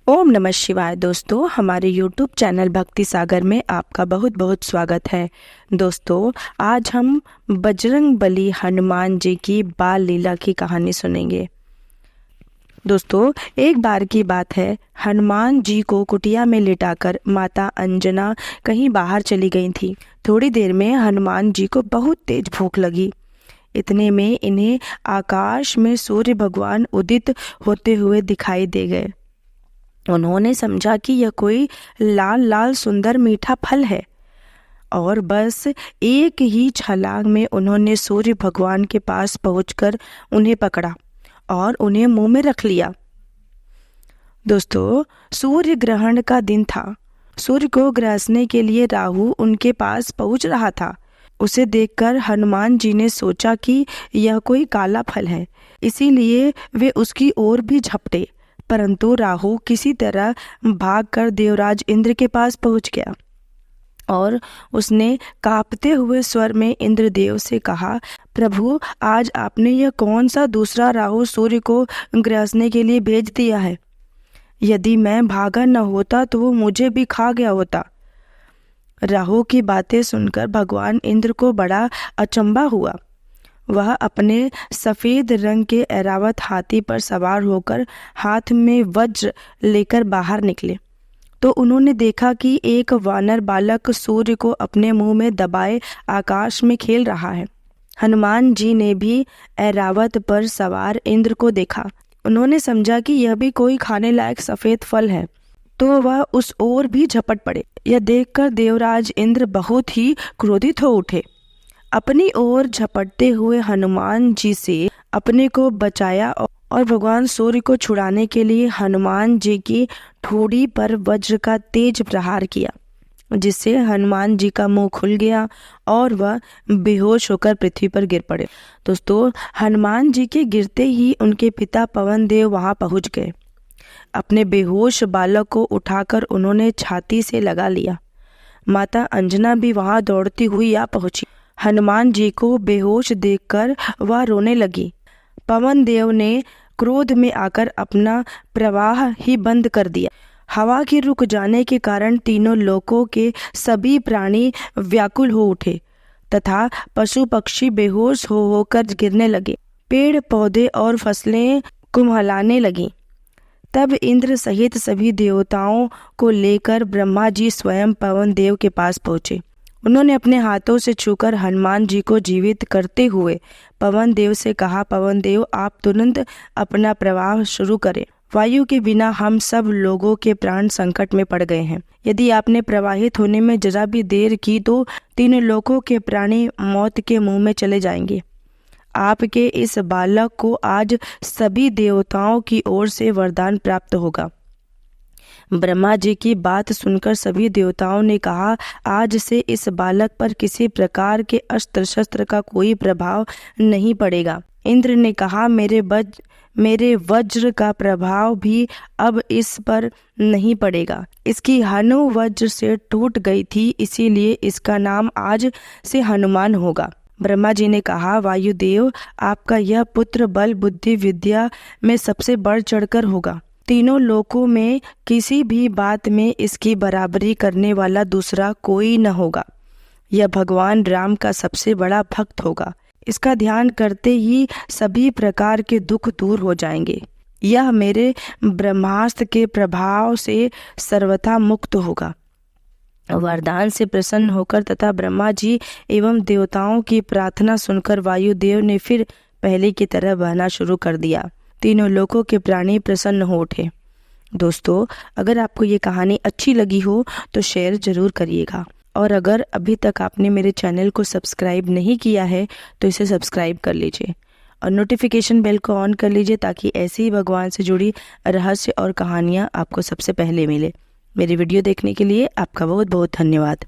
ओम नमः शिवाय। दोस्तों, हमारे YouTube चैनल भक्ति सागर में आपका बहुत बहुत स्वागत है। दोस्तों, आज हम बजरंग बली हनुमान जी की बाल लीला की कहानी सुनेंगे। दोस्तों, एक बार की बात है, हनुमान जी को कुटिया में लिटाकर माता अंजना कहीं बाहर चली गई थी। थोड़ी देर में हनुमान जी को बहुत तेज भूख लगी। इतने में इन्हें आकाश में सूर्य भगवान उदित होते हुए दिखाई दे गए। उन्होंने समझा कि यह कोई लाल लाल सुंदर मीठा फल है और बस एक ही छलांग में उन्होंने सूर्य भगवान के पास पहुंचकर उन्हें पकड़ा और उन्हें मुंह में रख लिया। दोस्तों, सूर्य ग्रहण का दिन था। सूर्य को ग्रासने के लिए राहु उनके पास पहुंच रहा था। उसे देखकर हनुमान जी ने सोचा कि यह कोई काला फल है, इसीलिए वे उसकी ओर भी झपटे। परंतु राहु किसी तरह भागकर देवराज इंद्र के पास पहुंच गया और उसने कांपते हुए स्वर में इंद्रदेव से कहा, प्रभु, आज आपने यह कौन सा दूसरा राहु सूर्य को ग्रासने के लिए भेज दिया है? यदि मैं भागा न होता तो वो मुझे भी खा गया होता। राहु की बातें सुनकर भगवान इंद्र को बड़ा अचंभा हुआ। वह अपने सफेद रंग के ऐरावत हाथी पर सवार होकर हाथ में वज्र लेकर बाहर निकले तो उन्होंने देखा कि एक वानर बालक सूर्य को अपने मुंह में दबाए आकाश में खेल रहा है। हनुमान जी ने भी ऐरावत पर सवार इंद्र को देखा। उन्होंने समझा कि यह भी कोई खाने लायक सफेद फल है, तो वह उस ओर भी झपट पड़े। यह देखकर देवराज इंद्र बहुत ही क्रोधित हो उठे। अपनी ओर झपटते हुए हनुमान जी से अपने को बचाया और भगवान सूर्य को छुड़ाने के लिए हनुमान जी की ठोड़ी पर वज्र का तेज प्रहार किया, जिससे हनुमान जी का मुंह खुल गया और वह बेहोश होकर पृथ्वी पर गिर पड़े। दोस्तों, हनुमान जी के गिरते ही उनके पिता पवन देव वहां पहुंच गए। अपने बेहोश बालक को उठाकर उन्होंने छाती से लगा लिया। माता अंजना भी वहां दौड़ती हुई आ पहुंची। हनुमान जी को बेहोश देखकर वह रोने लगी। पवन देव ने क्रोध में आकर अपना प्रवाह ही बंद कर दिया। हवा के रुक जाने के कारण तीनों लोकों के सभी प्राणी व्याकुल हो उठे तथा पशु पक्षी बेहोश हो होकर गिरने लगे। पेड़ पौधे और फसलें कुम्हलाने लगी। तब इंद्र सहित सभी देवताओं को लेकर ब्रह्मा जी स्वयं पवन देव के पास पहुंचे। उन्होंने अपने हाथों से छूकर हनुमान जी को जीवित करते हुए पवन देव से कहा, पवन देव, आप तुरंत अपना प्रवाह शुरू करें। वायु के बिना हम सब लोगों के प्राण संकट में पड़ गए हैं। यदि आपने प्रवाहित होने में जरा भी देर की तो तीनों लोकों के प्राणी मौत के मुंह में चले जाएंगे। आपके इस बालक को आज सभी देवताओं की ओर से वरदान प्राप्त होगा। ब्रह्मा जी की बात सुनकर सभी देवताओं ने कहा, आज से इस बालक पर किसी प्रकार के अस्त्र शस्त्र का कोई प्रभाव नहीं पड़ेगा। इंद्र ने कहा, मेरे वज्र का प्रभाव भी अब इस पर नहीं पड़ेगा। इसकी हनु वज्र से टूट गई थी, इसीलिए इसका नाम आज से हनुमान होगा। ब्रह्मा जी ने कहा, वायुदेव, आपका यह पुत्र बल बुद्धि विद्या में सबसे बढ़ चढ़कर होगा। तीनों लोकों में किसी भी बात में इसकी बराबरी करने वाला दूसरा कोई न होगा। यह भगवान राम का सबसे बड़ा भक्त होगा। इसका ध्यान करते ही सभी प्रकार के दुख दूर हो जाएंगे। यह मेरे ब्रह्मास्त्र के प्रभाव से सर्वथा मुक्त होगा। वरदान से प्रसन्न होकर तथा ब्रह्मा जी एवं देवताओं की प्रार्थना सुनकर वायुदेव ने फिर पहले की तरह बहना शुरू कर दिया। तीनों लोकों के प्राणी प्रसन्न हो उठे। दोस्तों, अगर आपको ये कहानी अच्छी लगी हो तो शेयर जरूर करिएगा और अगर अभी तक आपने मेरे चैनल को सब्सक्राइब नहीं किया है तो इसे सब्सक्राइब कर लीजिए और नोटिफिकेशन बेल को ऑन कर लीजिए ताकि ऐसे ही भगवान से जुड़ी रहस्य और कहानियाँ आपको सबसे पहले मिले। मेरी वीडियो देखने के लिए आपका बहुत बहुत धन्यवाद।